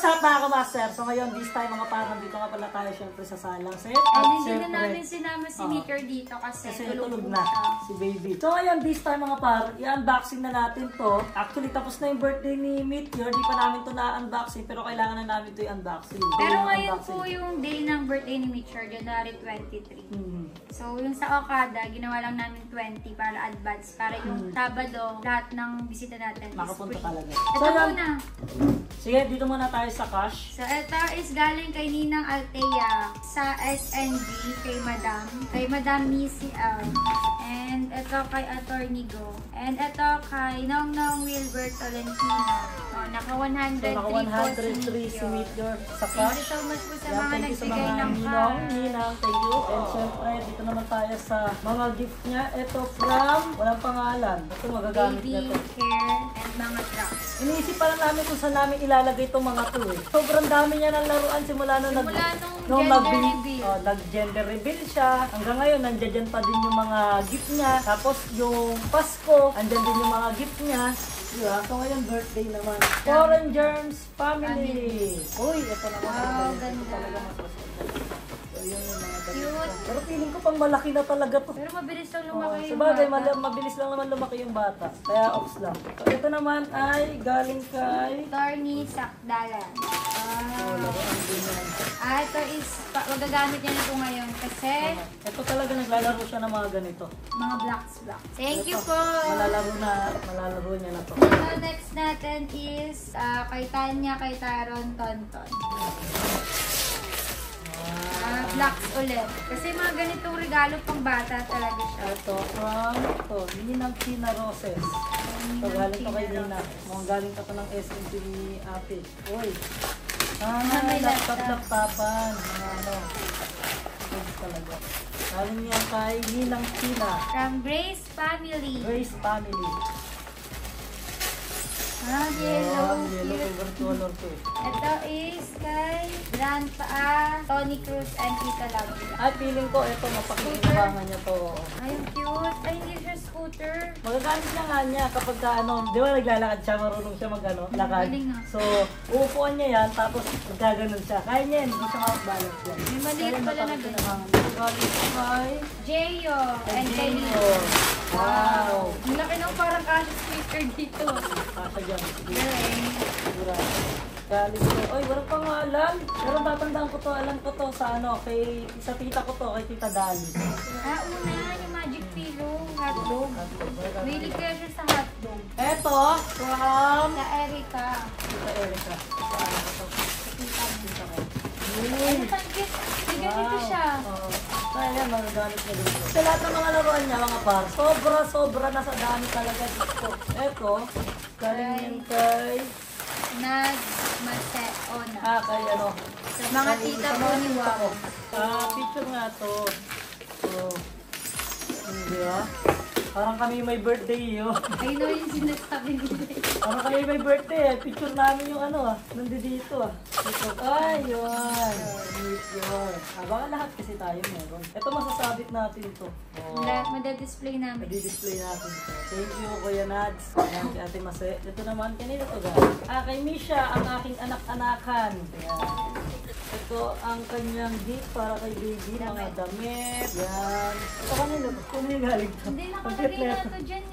What's up mga ka-master? So ngayon, this time mga parang dito nga pala tayo syempre sa Salang Set. Ay, hindi na namin sinama si Meeker dito kasi tulog na si baby. So ngayon, this time mga par, i-unboxing na natin to. Actually, tapos na yung birthday ni Meteor. Di pa namin to na-unboxing, pero kailangan na namin to i-unboxing. Pero ngayon po yung day ng birthday ni Meteor, January 23. So yung sa Okada, ginawa lang namin 20 para advance. Para yung Sabado, lahat ng bisita natin makapunta talaga. Ito muna. Sige, dito muna tayo sa cash. So, ito is galing kay Ninang Altea sa SNG, kay Madam Missy L. And ito kay Attorney Go. And ito kay Nongnong Wilbert Tolentino. Oh, naka 103 si Meteor sa cash. Thank you so much po sa mga nagbigay ng Ninang, thank you. And syempre, dito naman tayo sa mga gift niya. Ito from, walang pangalan. Ito magagamit niya to. Baby hair and mga drops. Iniisip pa lang namin kung saan namin ilalagay itong mga to eh. Sobrang dami niya ng laruan simula nung nag-gender reveal siya. Hanggang ngayon, nandiyan pa din yung mga gift niya. Tapos yung Pasko, andyan din yung mga gift niya. Diba? So ngayon, birthday naman. Foreign Germs Family. Uy, ito naman. Wow, ganda. So yun yung mga cute. Pero feeling ko pang malaki na talaga to. Pero mabilis lang lumaki yung sabagay, bata. mabilis lang naman lumaki yung bata. Kaya ops lang. So ito naman ay galing kay Torny Sakdalan. Ito is, magagamit niya na ito ngayon kasi ito talaga naglalaro siya ng mga ganito. mga blocks. Thank you po! Malalaro niya na to. So, next natin is kay Tanya, kay Taron, Tonton. Blocks ulit. Kasi mga ganitong regalo pang bata talaga siya. Ito from Ninang Tina Roses. Ito galing to kay Nina. Mga galing ka to ng SMT ni Ate. Uy! Laptop-laptopan. Ano. Ito talaga. Galing niya kay Ninang Tina. From Grace Family. Grace Family. Yellow. Yellow color to. Ito is kay Grandpa Tony Cruz and Tita Laura. Ay, feeling ko ito mapakinabangan niya to. Ay, cute. Ay, hindi siya scooter. Magagamit niya nga niya kapag di ba naglalakad siya, marunong siya lakad. So, uupuan niya yan, tapos magkaganon siya. Kaya niya, hindi siya makapbalance yan. May maliit pala na ganyan. Galing kay Jeyo and Kenny. Wow! Ang laki ng parang cash speaker dito. Kasha dyan. Galing. Sigurado. Galing ko. Oy, walang pangalan. Pero tatandaan ko to, alam ko to sa sa tita ko to, kay Tita Dali. Una, yung magic pillow, hotdog. Mahilig kaya siya sa hotdog. Eto, from Sa Erica. Tita Erica. Tita ko. Ano pang gift? Ganito siya. Kaya magagamit niya dito. Sa lahat ng mga laruan niya, mga par, sobra na sa dami talaga dito. Eto, galing yan kay Nagmaseona. kay Sa mga tita po ni Wow. Picture nga to. So, hindi parang kami may birthday yun. I know yung sinasabi nila. Parang kami may birthday picture namin yung nandito Dito. Ayun. Yun. Baka lahat kasi tayo meron. Ito masasabit natin to. Mada-display namin. Madi-display natin to. Thank you, Kuya Nads. Ayan, kay Ate Mase. Ito naman, kanina to guys. Kay Misha, ang aking anak-anakan. Ayan. Ito ang kanyang gift para kay baby. Mga damit. Yan. Ito kanina to. Kanina galing to. Hindi nakalagay na ito dyan.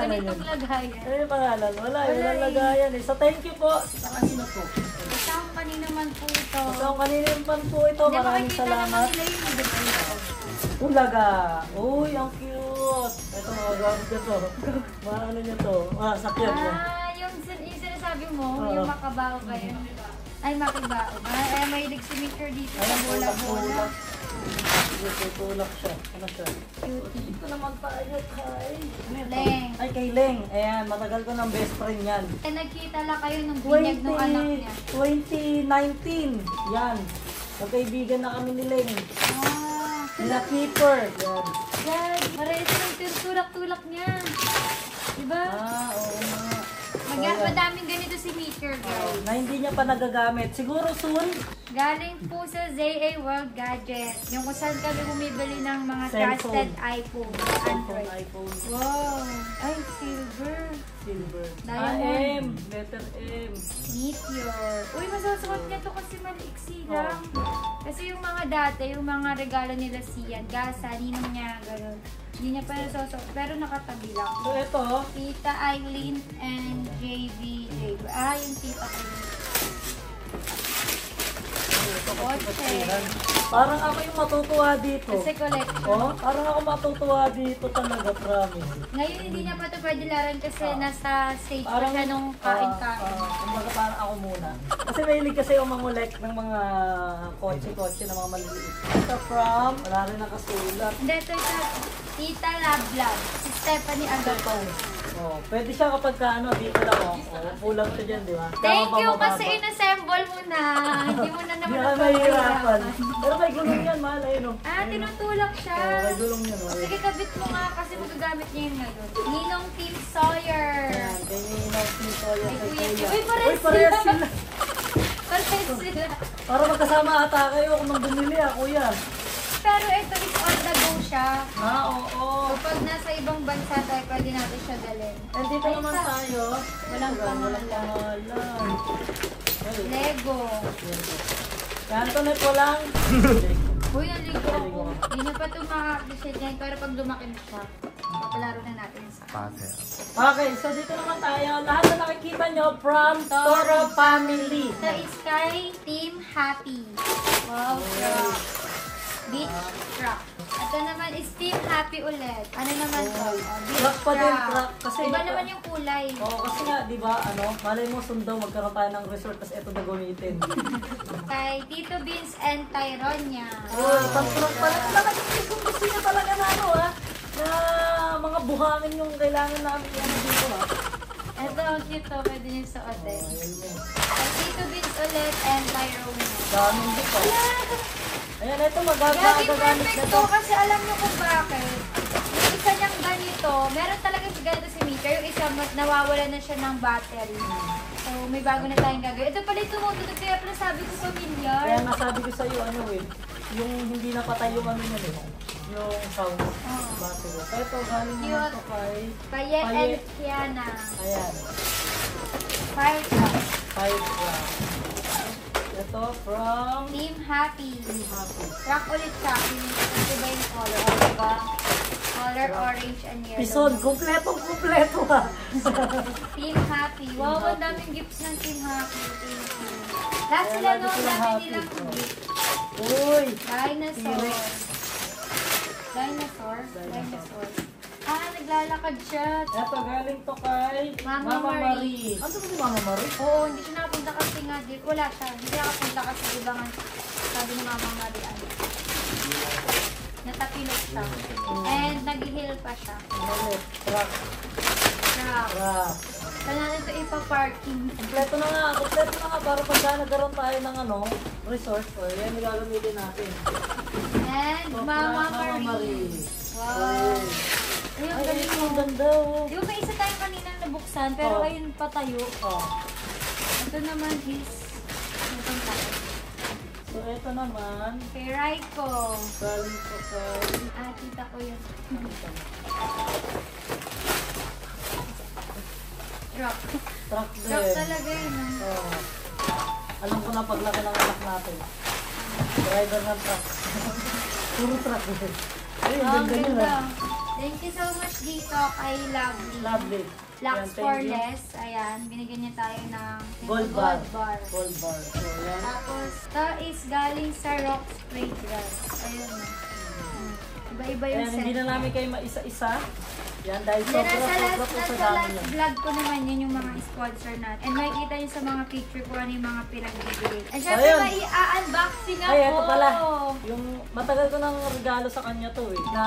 Ganitong lagayan. Ano yung pangalan? Wala. Walang lagayan So thank you po. Sa kanina po. Basta akong kanina man po ito. Basta akong kanina man po ito. Maraming salamat. Ulaga. Uy, ang cute. Ito magagamit niya to. Ano niya to? Sakyan niya. Yung sinasabi mo, yung makabao kayo. Ay, makibao. Ay, mahilig si Meeker dito sa bola-bola. Tulak siya. Ano siya? Cutie. Ito naman tayo kay Leng. Ay, kay Leng. Ayan, matagal ko ng best friend yan. Nagkita lang kayo nung binyag ng anak niya. 2019. Yan. Magkaibigan na kami ni Leng. Nila Keeper. Yan. Yan. Marami ng tulak-tulak niya. Diba? Oo nga. Madaming ganito si Meeker, guys. Na hindi niya pa nagagamit. Siguro soon, Galing po sa ZA World Gadget. Yung kung saan kami bumibili ng mga Cellphone. trusted iPhone. iPhone, Android. iPhone. Wow! Ay, silver. Silver. Diamond. M. Letter M. Meteor. Uy, masusuot niya to kasi maliksi lang. Kasi yung mga dati, yung mga regalo nila siyan, gasa, ninong niya, gano'n. Hindi niya pa nasusuot, pero nakatabi lang. So, ito. Tita Eileen and JV. Yung tita ko. Parang ako yung matutuwa dito. Kasi collection. Oh, parang ako matutuwa dito talaga, promise. Ngayon hindi niya pa ito pwede laran kasi nasa stage pa Parang siya nung kain-kain. kumbaga parang ako muna. Kasi mahilig kasi yung mangulek ng mga kotse-kotse na mga maliliit. Ito from, wala rin nakasulat. Hindi, ito Tita Love Love. Si Stephanie Agaton. Oh, pwede siya kapag ka, ano, dito lang oh. Pulang siya dyan, di ba? Thank Tama you ba, kasi mababa? inassemble mo na. Hindi mo na Hindi naman ka ako mahihirapan. mahihirapan. Pero may gulong yan, mahal. Ayun oh. Tinutulak siya. Oh, may gulong yan oh. Sige, kabit mo nga kasi magagamit niya yun ngayon. Ninong Team Sawyer. Ayan, ganyan yung nagsito yan Ay, kay kuya. Kuya. Uy, Uy, parehas sila. Pares sila. Para magkasama ata kayo kung nang bumili kuya. Pero ito is on the go siya. Oo. So, pag nasa ibang bansa tayo, pwede natin siya dalhin. And dito Ay, naman sa- tayo. Walang pangalan. pangalan. Ay, Lego. yan to na po lang. Uy, naligo ako. Hindi na pa ito maka-appreciate ngayon. Pero pag lumaki na siya, papalaro na natin sa Okay, so dito naman tayo. Lahat na nakikita nyo from Toro Family. Ito is kay Team Happy. Wow, truck. Beach truck. Ito naman is Team Happy ulit. Ano naman to? Beach Truck pa din, truck. Kasi Iba ito- naman yung kulay. Oo, kasi nga, di ba, malay mo sundaw, magkaroon tayo ng resort, tapos ito na gamitin. Kay Tito Beans and Tyronia. Oh, pag-truck pala. Talagang gusto niya talaga na na mga buhangin yung kailangan namin dito Ito, ang cute to. Pwede nyo sa hotel. Ayan mo. Kay Tito Beans ulit and Tyronia. Daming dito. Ayan, ito Gagi magagamit perfect na to kasi alam nyo kung bakit. Yung isa niyang ganito, meron talaga si ganito si Mika. Yung isa, nawawala na siya ng battery. So, may bago na tayong gagawin. Ito pala yung tumutunog. Kaya pala sabi ko familiar. Kaya nasabi ko sa'yo, yung hindi napatay yung yung sound. Battery. Kaya ito, galing naman Cute. ito kay... Paye and Kiana. Ayan, Fire truck. 5 grams. Ito from... Team Happy. Happy. Truck ulit siya. Iba yung color. O, diba? Color orange and yellow. Pison, kumpletong-kumpleto Team Happy. Wow, ang daming gifts ng Team Happy. Thank you. Lahat sila Kaya no, lagi ang silang dami happy. nilang gift. Uy! Dinosaur. T-Rex. Dinosaur. Naglalakad siya. Ito, galing to kay Mama Marie. Ano ba si Mama Marie? Oo, hindi siya nakapunta kasi nga dito. Wala siya. Hindi siya nakapunta kasi iba nga. Sabi ni Mama Marie. Natapilot siya. And nag-heal pa siya. Ulit. Truck. Truck. Truck. Saan natin ito ipa-parking? Kompleto na nga para pagka nagkaroon tayo ng resort. O, yan yung gagamitin natin. And So, Mama Mama Marie. Marie. Wow. Ay, ang Ay, galing mo. ang ganda Di ba may isa tayong kanina nabuksan, pero Oh. ayun patayo. Ito naman is... Itong tayo. So, ito naman, Kay Raiko. galing to kay... Kita ko yun. Drop. Truck din. Drop talaga yun. Oo. Alam ko na paglaki ng anak natin. Driver ng truck. Puro truck din. Ay, ang Ang ganda nila. ganda. Thank you so much dito kay Lovely. Lovely. Lux Yan, for thank you. less. Ayan, binigyan niya tayo ng Gold bar. bar. Gold bar. So, yan. Tapos, ito is galing sa Rock Fragrance. Ayun. Iba-iba yung Ayan, set. hindi na namin kayo maisa-isa. Yan, dahil Hindi, sobra nasa po sa last dami yan. vlog ko naman yun yung mga sponsor natin. And makikita nyo sa mga picture ko ano yung mga pinagbibigay. And syempre, Ayun. may i-unboxing ako. Ay, ito pala. Yung matagal ko ng regalo sa kanya to na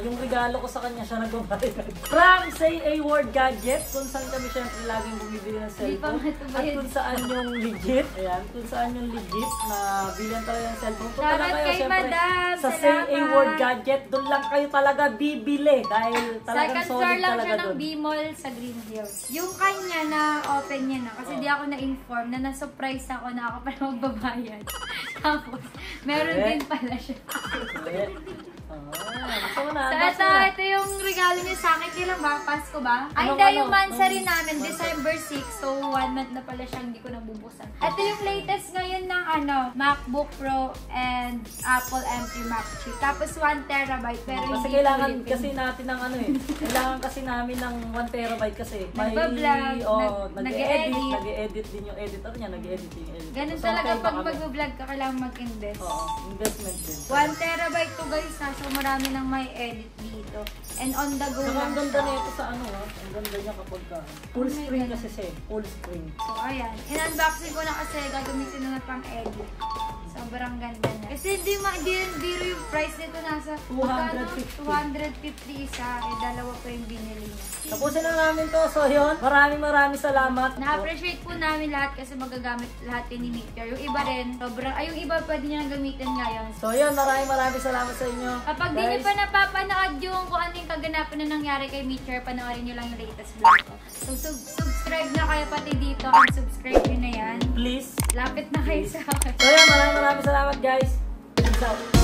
yung regalo ko sa kanya siya nagbabayad. From Say A Word Gadget, kung saan kami syempre laging bumibili ng Hindi pa cellphone. nga ito At bayad. kung saan yung legit, ayan, kung saan yung legit na bilihan talaga ng cellphone. Punta Shoutout na kayo kay syempre Madam. sa Say A Salamat. Word Gadget, doon lang kayo talaga bibili. Dahil Sa talagang Second floor solid lang talaga siya ng dun. B-Mall sa Green Hills. Yung kanya na open niya na kasi di ako na-inform na na-surprise ako na ako pala magbabayad. Tapos, meron din pala siya. Gusto mo na? So, ito yung regalo niya sa akin. Kailan ba? Pasko ba? Ay, hindi. Yung monthsary namin, December 6. So, 1 month na pala siya. Hindi ko nabubuksan. Ito yung latest ngayon ng MacBook Pro and Apple M3 Max chip. Tapos 1 terabyte. Pero kasi hindi kailangan Philippine. kasi natin ng kailangan kasi namin ng 1 terabyte kasi. Nagbablog, nag-edit. Nag-edit din yung editor niya. Nag-edit din yung editor. Ganun So, talaga okay, pag baka mag-vlog ka, kailangan mag-invest. Oo, investment din. 1 terabyte to guys ha. So marami nang may edit dito. And on the go Saka lang ang ganda siya. nito sa ang ganda niya kapag full screen kasi siya. Full screen. So ayan. In-unboxing ko na kasi gagamitin na pang edit. Sobrang ganda niya. Kasi hindi biro yung price nito nasa 250. 250 isa. Eh, dalawa pa yung binili niya. Tapusin na namin to. So yun, maraming salamat. Na-appreciate po namin lahat kasi magagamit lahat yun ni Meteor. Yung iba rin, yung iba pwede niya gamitin ngayon. So yun, maraming salamat sa inyo. Kapag di niyo pa napapanood yung kung ano yung kaganapan na nangyari kay Meteor, panoorin niyo lang yung latest vlog ko. So subscribe na kayo pati dito. Subscribe niyo na yan. Please. Lapit na kayo sa akin. So yun, maraming salamat guys. Peace out.